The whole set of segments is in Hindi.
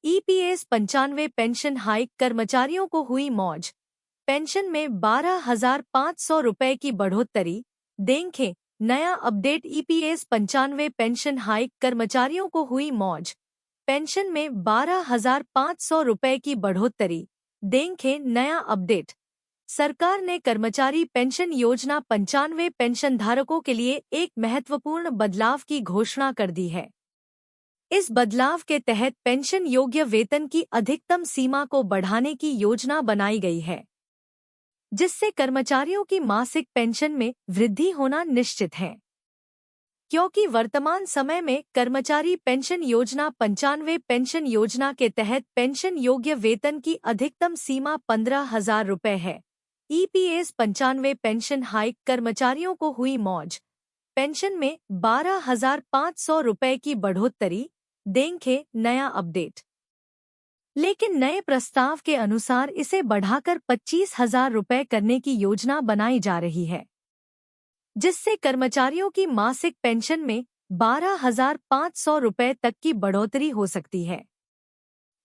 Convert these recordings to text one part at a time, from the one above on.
ईपीएस 95 पेंशन हाइक, कर्मचारियों को हुई मौज। पेंशन में 12,500 रुपए की बढ़ोतरी। देखें नया अपडेट। ईपीएस 95 पेंशन हाइक, कर्मचारियों को हुई मौज। पेंशन में 12,500 रुपए की बढ़ोतरी। देखें नया अपडेट। सरकार ने कर्मचारी पेंशन योजना 95 पेंशन धारकों के लिए एक महत्वपूर्ण बदलाव की घोषणा कर दी है। इस बदलाव के तहत पेंशन योग्य वेतन की अधिकतम सीमा को बढ़ाने की योजना बनाई गई है, जिससे कर्मचारियों की मासिक पेंशन में वृद्धि होना निश्चित है। क्योंकि वर्तमान समय में कर्मचारी पेंशन योजना 95 पेंशन योजना के तहत पेंशन योग्य वेतन की अधिकतम सीमा 15,000 रुपए है। ईपीएस 95 पेंशन हाइक, कर्मचारियों को हुई मौज। पेंशन में 12,500 रुपए की बढ़ोतरी। देखें नया अपडेट। लेकिन नए प्रस्ताव के अनुसार इसे बढ़ाकर 25,000 रुपए करने की योजना बनाई जा रही है, जिससे कर्मचारियों की मासिक पेंशन में 12,500 रुपए तक की बढ़ोतरी हो सकती है।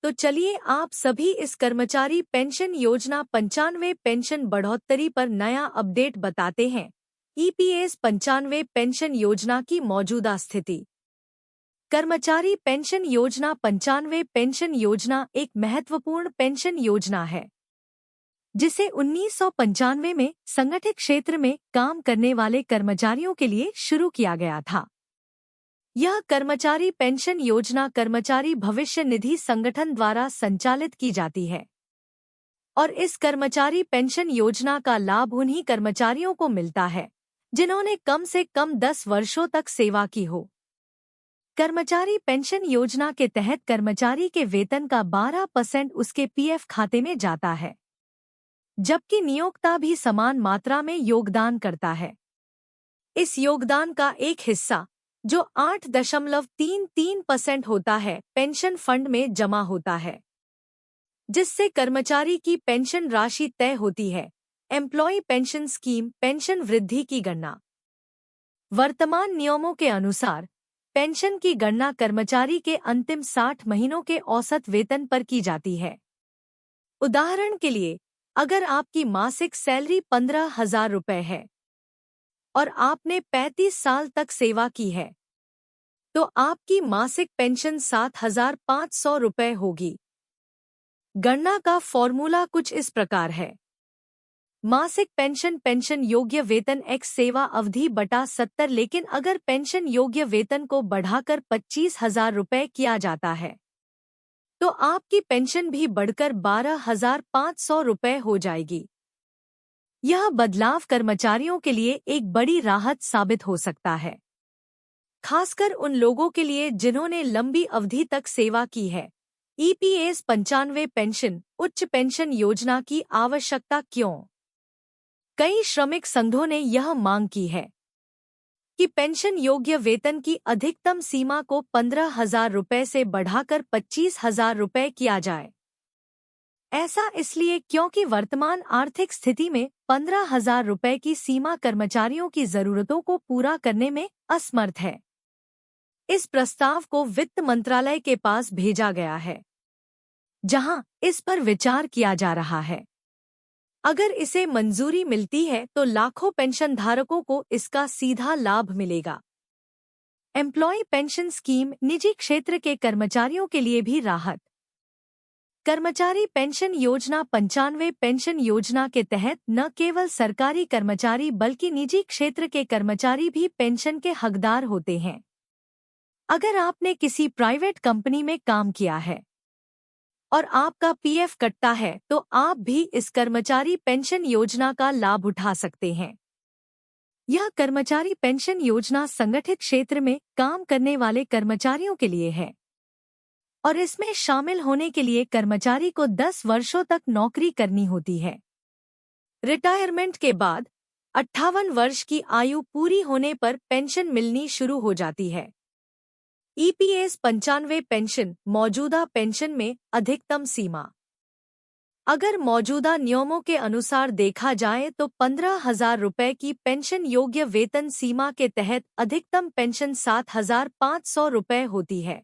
तो चलिए आप सभी इस कर्मचारी पेंशन योजना 95 पेंशन बढ़ोतरी पर नया अपडेट बताते हैं। ईपीएस 95 पेंशन योजना की मौजूदा स्थिति। कर्मचारी पेंशन योजना 95 पेंशन योजना एक महत्वपूर्ण पेंशन योजना है, जिसे 1995 में संगठित क्षेत्र में काम करने वाले कर्मचारियों के लिए शुरू किया गया था। यह कर्मचारी पेंशन योजना कर्मचारी भविष्य निधि संगठन द्वारा संचालित की जाती है और इस कर्मचारी पेंशन योजना का लाभ उन्हीं कर्मचारियों को मिलता है जिन्होंने कम से कम 10 वर्षों तक सेवा की हो। कर्मचारी पेंशन योजना के तहत कर्मचारी के वेतन का 12% उसके पीएफ खाते में जाता है, जबकि नियोक्ता भी समान मात्रा में योगदान करता है। इस योगदान का एक हिस्सा, जो 8.33% होता है, पेंशन फंड में जमा होता है, जिससे कर्मचारी की पेंशन राशि तय होती है। एम्प्लॉय पेंशन स्कीम पेंशन वृद्धि की गणना। वर्तमान नियमों के अनुसार पेंशन की गणना कर्मचारी के अंतिम 60 महीनों के औसत वेतन पर की जाती है। उदाहरण के लिए, अगर आपकी मासिक सैलरी 15,000 रुपए है और आपने 35 साल तक सेवा की है, तो आपकी मासिक पेंशन 7,500 रुपए होगी। गणना का फॉर्मूला कुछ इस प्रकार है। मासिक पेंशन पेंशन योग्य वेतन x सेवा अवधि बटा 70। लेकिन अगर पेंशन योग्य वेतन को बढ़ाकर 25,000 रुपए किया जाता है, तो आपकी पेंशन भी बढ़कर 12,500 रुपए हो जाएगी। यह बदलाव कर्मचारियों के लिए एक बड़ी राहत साबित हो सकता है, खासकर उन लोगों के लिए जिन्होंने लंबी अवधि तक सेवा की है। ईपीएस 95 पेंशन उच्च पेंशन योजना की आवश्यकता क्यों? कई श्रमिक संघों ने यह मांग की है कि पेंशन योग्य वेतन की अधिकतम सीमा को 15,000 रुपए से बढ़ाकर 25,000 रुपए किया जाए। ऐसा इसलिए क्योंकि वर्तमान आर्थिक स्थिति में 15,000 रुपए की सीमा कर्मचारियों की जरूरतों को पूरा करने में असमर्थ है। इस प्रस्ताव को वित्त मंत्रालय के पास भेजा गया है, जहां इस पर विचार किया जा रहा है। अगर इसे मंजूरी मिलती है तो लाखों पेंशन धारकों को इसका सीधा लाभ मिलेगा। एम्प्लॉय पेंशन स्कीम निजी क्षेत्र के कर्मचारियों के लिए भी राहत। कर्मचारी पेंशन योजना 95 पेंशन योजना के तहत न केवल सरकारी कर्मचारी बल्कि निजी क्षेत्र के कर्मचारी भी पेंशन के हकदार होते हैं। अगर आपने किसी प्राइवेट कंपनी में काम किया है और आपका पीएफ कटता है, तो आप भी इस कर्मचारी पेंशन योजना का लाभ उठा सकते हैं। यह कर्मचारी पेंशन योजना संगठित क्षेत्र में काम करने वाले कर्मचारियों के लिए है और इसमें शामिल होने के लिए कर्मचारी को 10 वर्षों तक नौकरी करनी होती है। रिटायरमेंट के बाद 58 वर्ष की आयु पूरी होने पर पेंशन मिलनी शुरू हो जाती है। ईपीएस 95 पेंशन मौजूदा पेंशन में अधिकतम सीमा। अगर मौजूदा नियमों के अनुसार देखा जाए तो 15,000 रुपए की पेंशन योग्य वेतन सीमा के तहत अधिकतम पेंशन 7,500 रुपए होती है।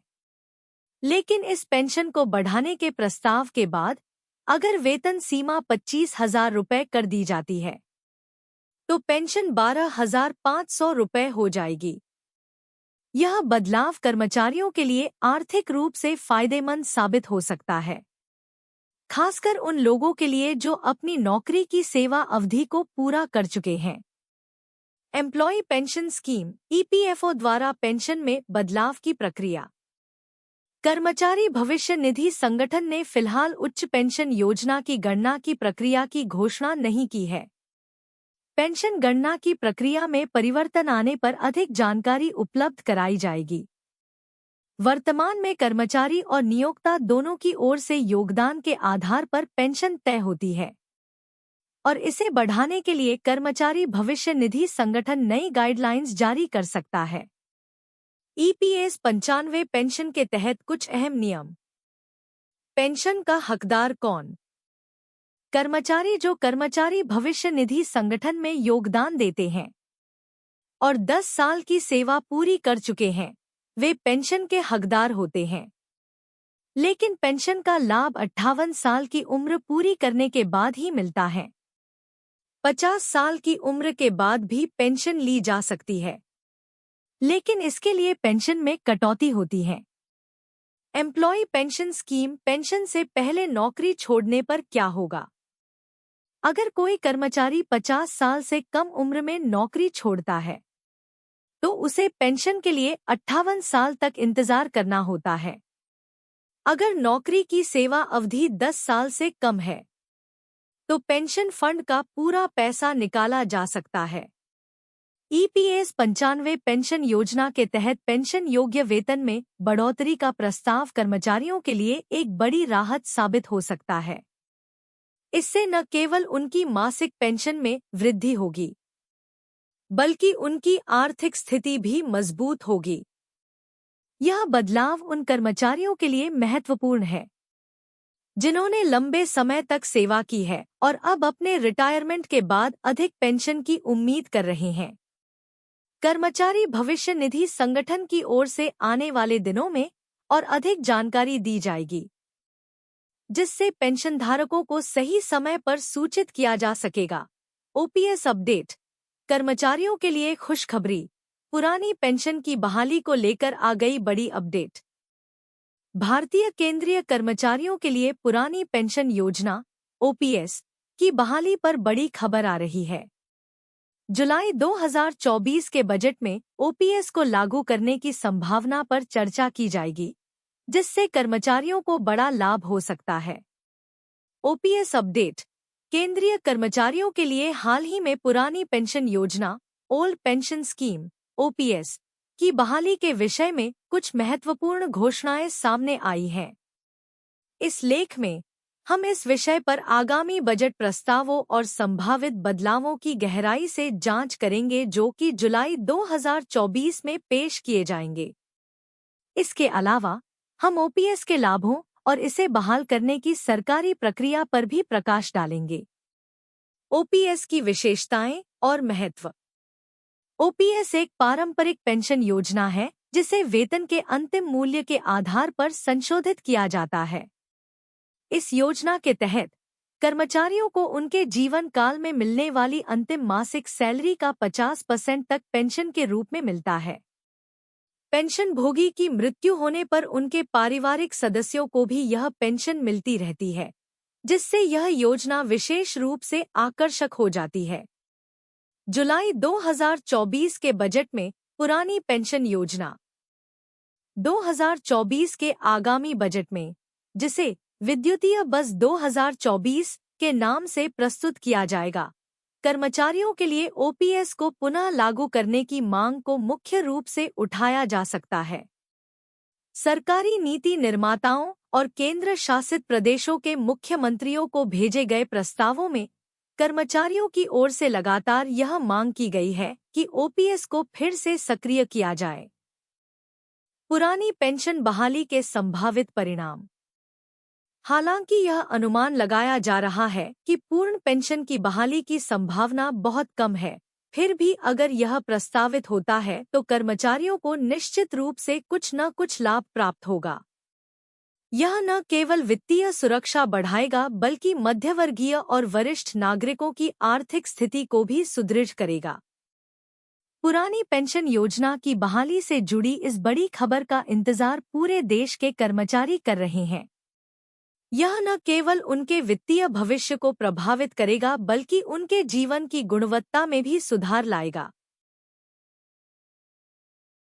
लेकिन इस पेंशन को बढ़ाने के प्रस्ताव के बाद अगर वेतन सीमा 25,000 रुपये कर दी जाती है तो पेंशन 12,500 रुपये हो जाएगी। यह बदलाव कर्मचारियों के लिए आर्थिक रूप से फायदेमंद साबित हो सकता है, खासकर उन लोगों के लिए जो अपनी नौकरी की सेवा अवधि को पूरा कर चुके हैं। एम्प्लॉय पेंशन स्कीम (ईपीएफओ) द्वारा पेंशन में बदलाव की प्रक्रिया। कर्मचारी भविष्य निधि संगठन ने फिलहाल उच्च पेंशन योजना की गणना की प्रक्रिया की घोषणा नहीं की है। पेंशन गणना की प्रक्रिया में परिवर्तन आने पर अधिक जानकारी उपलब्ध कराई जाएगी। वर्तमान में कर्मचारी और नियोक्ता दोनों की ओर से योगदान के आधार पर पेंशन तय होती है और इसे बढ़ाने के लिए कर्मचारी भविष्य निधि संगठन नई गाइडलाइंस जारी कर सकता है। ईपीएस 95 पेंशन के तहत कुछ अहम नियम। पेंशन का हकदार कौन? कर्मचारी जो कर्मचारी भविष्य निधि संगठन में योगदान देते हैं और 10 साल की सेवा पूरी कर चुके हैं, वे पेंशन के हकदार होते हैं। लेकिन पेंशन का लाभ 58 साल की उम्र पूरी करने के बाद ही मिलता है। 50 साल की उम्र के बाद भी पेंशन ली जा सकती है, लेकिन इसके लिए पेंशन में कटौती होती है। एम्प्लॉय पेंशन स्कीम पेंशन से पहले नौकरी छोड़ने पर क्या होगा? अगर कोई कर्मचारी 50 साल से कम उम्र में नौकरी छोड़ता है तो उसे पेंशन के लिए 58 साल तक इंतजार करना होता है। अगर नौकरी की सेवा अवधि 10 साल से कम है तो पेंशन फंड का पूरा पैसा निकाला जा सकता है। ईपीएस 95 पेंशन योजना के तहत पेंशन योग्य वेतन में बढ़ोतरी का प्रस्ताव कर्मचारियों के लिए एक बड़ी राहत साबित हो सकता है। इससे न केवल उनकी मासिक पेंशन में वृद्धि होगी, बल्कि उनकी आर्थिक स्थिति भी मजबूत होगी। यह बदलाव उन कर्मचारियों के लिए महत्वपूर्ण है जिन्होंने लंबे समय तक सेवा की है और अब अपने रिटायरमेंट के बाद अधिक पेंशन की उम्मीद कर रहे हैं। कर्मचारी भविष्य निधि संगठन की ओर से आने वाले दिनों में और अधिक जानकारी दी जाएगी, जिससे पेंशनधारकों को सही समय पर सूचित किया जा सकेगा। OPS update. कर्मचारियों के लिए खुशखबरी, पुरानी पेंशन की बहाली को लेकर आ गई बड़ी अपडेट। भारतीय केंद्रीय कर्मचारियों के लिए पुरानी पेंशन योजना ओपीएस की बहाली पर बड़ी खबर आ रही है। जुलाई 2024 के बजट में ओपीएस को लागू करने की संभावना पर चर्चा की जाएगी, जिससे कर्मचारियों को बड़ा लाभ हो सकता है। OPS update. केंद्रीय कर्मचारियों के लिए हाल ही में पुरानी पेंशन योजना ओल्ड पेंशन स्कीम ओपीएस की बहाली के विषय में कुछ महत्वपूर्ण घोषणाएं सामने आई हैं। इस लेख में हम इस विषय पर आगामी बजट प्रस्तावों और संभावित बदलावों की गहराई से जांच करेंगे जो कि जुलाई 2024 में पेश किए जाएंगे। इसके अलावा हम ओपीएस के लाभों और इसे बहाल करने की सरकारी प्रक्रिया पर भी प्रकाश डालेंगे। ओपीएस की विशेषताएं और महत्व। ओपीएस एक पारंपरिक पेंशन योजना है जिसे वेतन के अंतिम मूल्य के आधार पर संशोधित किया जाता है। इस योजना के तहत कर्मचारियों को उनके जीवन काल में मिलने वाली अंतिम मासिक सैलरी का 50% तक पेंशन के रूप में मिलता है। पेंशन भोगी की मृत्यु होने पर उनके पारिवारिक सदस्यों को भी यह पेंशन मिलती रहती है, जिससे यह योजना विशेष रूप से आकर्षक हो जाती है। जुलाई 2024 के बजट में पुरानी पेंशन योजना 2024 के आगामी बजट में, जिसे विद्युतीय बस 2024 के नाम से प्रस्तुत किया जाएगा, कर्मचारियों के लिए ओपीएस को पुनः लागू करने की मांग को मुख्य रूप से उठाया जा सकता है। सरकारी नीति निर्माताओं और केंद्र शासित प्रदेशों के मुख्यमंत्रियों को भेजे गए प्रस्तावों में कर्मचारियों की ओर से लगातार यह मांग की गई है कि ओपीएस को फिर से सक्रिय किया जाए। पुरानी पेंशन बहाली के संभावित परिणाम। हालांकि यह अनुमान लगाया जा रहा है कि पूर्ण पेंशन की बहाली की संभावना बहुत कम है, फिर भी अगर यह प्रस्तावित होता है तो कर्मचारियों को निश्चित रूप से कुछ न कुछ लाभ प्राप्त होगा। यह न केवल वित्तीय सुरक्षा बढ़ाएगा बल्कि मध्यवर्गीय और वरिष्ठ नागरिकों की आर्थिक स्थिति को भी सुदृढ़ करेगा। पुरानी पेंशन योजना की बहाली से जुड़ी इस बड़ी खबर का इंतजार पूरे देश के कर्मचारी कर रहे हैं। यह न केवल उनके वित्तीय भविष्य को प्रभावित करेगा बल्कि उनके जीवन की गुणवत्ता में भी सुधार लाएगा।